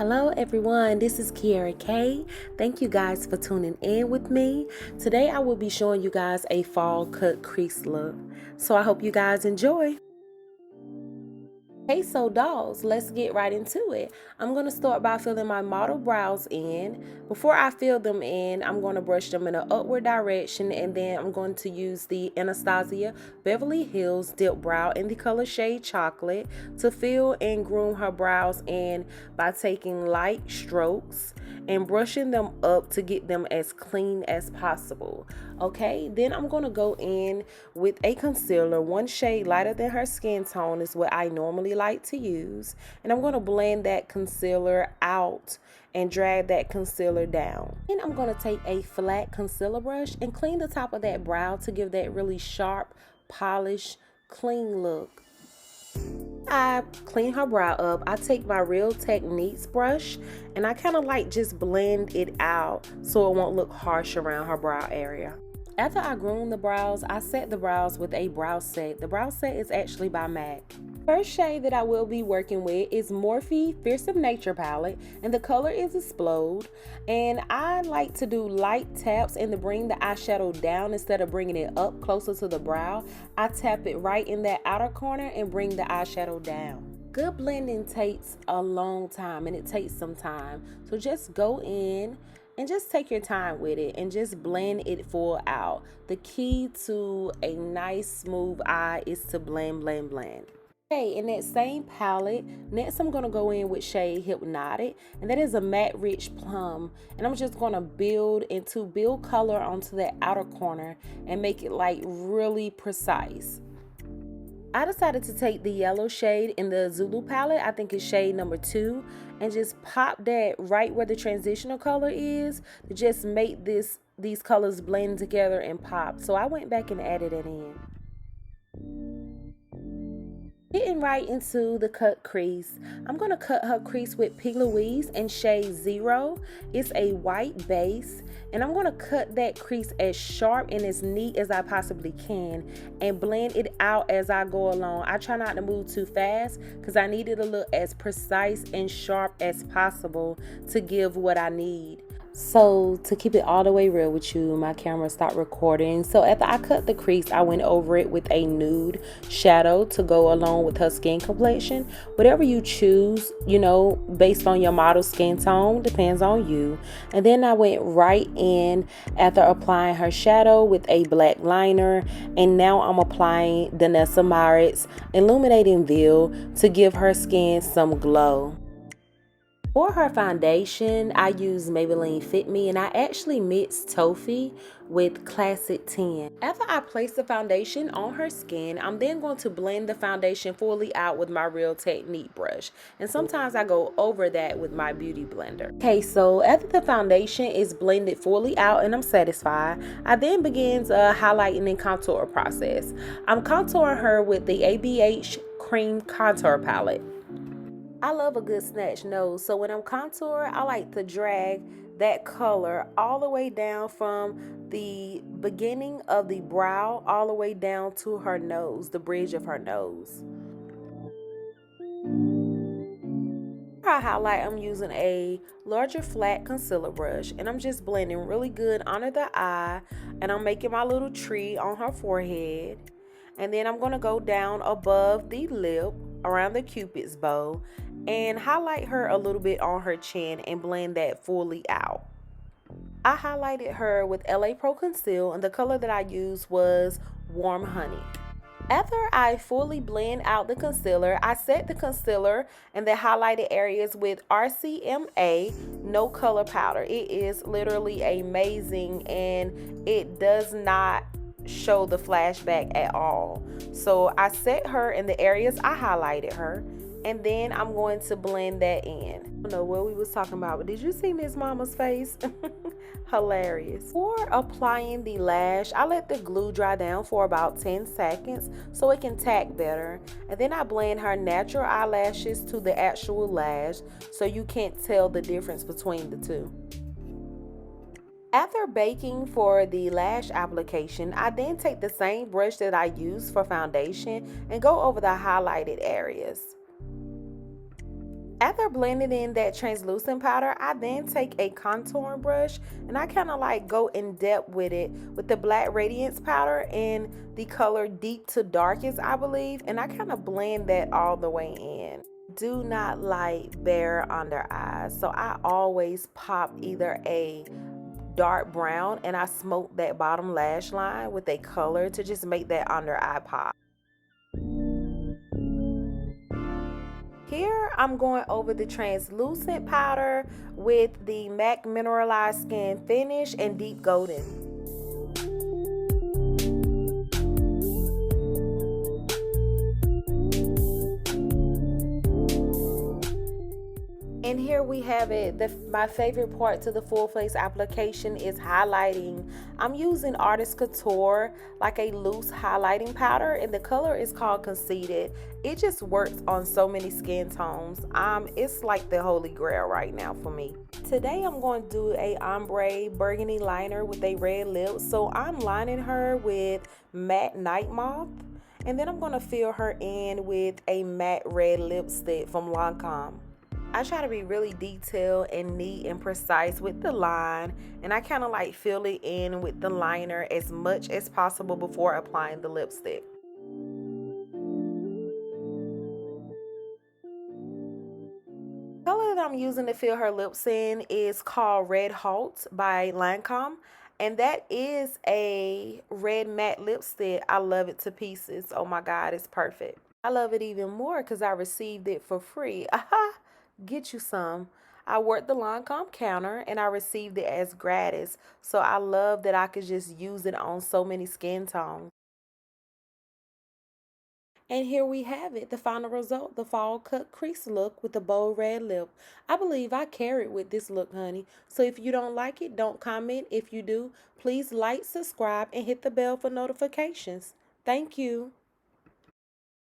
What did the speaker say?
Hello everyone, this is Kiara K. Thank you guys for tuning in with me. Today I will be showing you guys a fall cut crease look. So I hope you guys enjoy. Hey, so dolls, let's get right into it. I'm going to start by filling my model brows in. Before I fill them in, I'm going to brush them in an upward direction, and then I'm going to use the Anastasia Beverly Hills Dip Brow in the color shade Chocolate to fill and groom her brows in by taking light strokes and brushing them up to get them as clean as possible. Okay, then I'm going to go in with a concealer, one shade lighter than her skin tone is what I normally like to use, and I'm going to blend that concealer out and drag that concealer down. Then I'm going to take a flat concealer brush and clean the top of that brow to give that really sharp, polished, clean look. I clean her brow up. I take my Real Techniques brush and I kind of like just blend it out so it won't look harsh around her brow area. After I groom the brows, I set the brows with a brow set. The brow set is actually by MAC. First shade that I will be working with is Morphe Fearsome Nature palette, and the color is Explode. And I like to do light taps and to bring the eyeshadow down instead of bringing it up closer to the brow. I tap it right in that outer corner and bring the eyeshadow down. Good blending takes a long time and it takes some time. So just go in and just take your time with it and just blend it full out. The key to a nice smooth eye is to blend, blend, blend. Okay, in that same palette, next I'm going to go in with shade Hypnotic, and that is a matte rich plum, and I'm just going to build color onto that outer corner and make it like really precise. I decided to take the yellow shade in the Zulu palette, I think it's shade number 2, and just pop that right where the transitional color is to just make these colors blend together and pop. So I went back and added it in. Getting right into the cut crease, I'm going to cut her crease with P. Louise in shade 0. It's a white base, and I'm going to cut that crease as sharp and as neat as I possibly can and blend it out as I go along. I try not to move too fast because I need it to look as precise and sharp as possible to give what I need. So to keep it all the way real with you, my camera stopped recording. So after I cut the crease, I went over it with a nude shadow to go along with her skin complexion. Whatever you choose, you know, based on your model skin tone, depends on you. And then I went right in after applying her shadow with a black liner. And now I'm applying Danessa Myricks Illuminating Veil to give her skin some glow. For her foundation, I use Maybelline Fit Me, and I actually mixed Toffee with Classic 10. After I place the foundation on her skin, I'm then going to blend the foundation fully out with my Real Technique brush. And sometimes I go over that with my beauty blender. Okay, so after the foundation is blended fully out and I'm satisfied, I then begin a highlighting and contour process. I'm contouring her with the ABH Cream Contour Palette. I love a good snatch nose, so when I'm contouring, I like to drag that color all the way down from the beginning of the brow all the way down to her nose, the bridge of her nose. For our highlight, I'm using a larger flat concealer brush, and I'm just blending really good under the eye, and I'm making my little tree on her forehead. And then I'm going to go down above the lip around the cupid's bow and highlight her a little bit on her chin and blend that fully out. I highlighted her with LA Pro Conceal, and the color that I used was Warm Honey. After I fully blend out the concealer, I set the concealer and the highlighted areas with RCMA No Color Powder. It is literally amazing, and it does not show the flashback at all. So I set her in the areas I highlighted her, and then I'm going to blend that in. I don't know what we was talking about, but did you see Miss Mama's face? Hilarious. For applying the lash, I let the glue dry down for about 10 seconds so it can tack better, and then I blend her natural eyelashes to the actual lash so you can't tell the difference between the two. After baking for the lash application, I then take the same brush that I use for foundation and go over the highlighted areas. After blending in that translucent powder, I then take a contouring brush and I kind of like go in depth with it with the black radiance powder in the color deep to darkest, I believe, and I kind of blend that all the way in. Do not like bare under eyes, so I always pop either a dark brown and I smoke that bottom lash line with a color to just make that under eye pop. Here I'm going over the translucent powder with the MAC Mineralized Skin Finish and Deep Golden. And here we have it. My favorite part to the full face application is highlighting. I'm using Artist Couture, like a loose highlighting powder, and the color is called Conceited. It just works on so many skin tones. It's like the holy grail right now for me. Today I'm going to do a ombre burgundy liner with a red lip. So I'm lining her with matte Night Moth. And then I'm going to fill her in with a matte red lipstick from Lancome. I try to be really detailed and neat and precise with the line, and I kind of like fill it in with the liner as much as possible before applying the lipstick. The color that I'm using to fill her lips in is called Red Halt by Lancome, and that is a red matte lipstick. I love it to pieces. Oh my God, it's perfect. I love it even more because I received it for free. Aha! Get you some. I worked the Lancome counter and I received it as gratis. So I love that I could just use it on so many skin tones. And here we have it, the final result, the fall cut crease look with the bold red lip. I believe I carried with this look, honey. So if you don't like it, don't comment. If you do, please like, subscribe, and hit the bell for notifications. Thank you.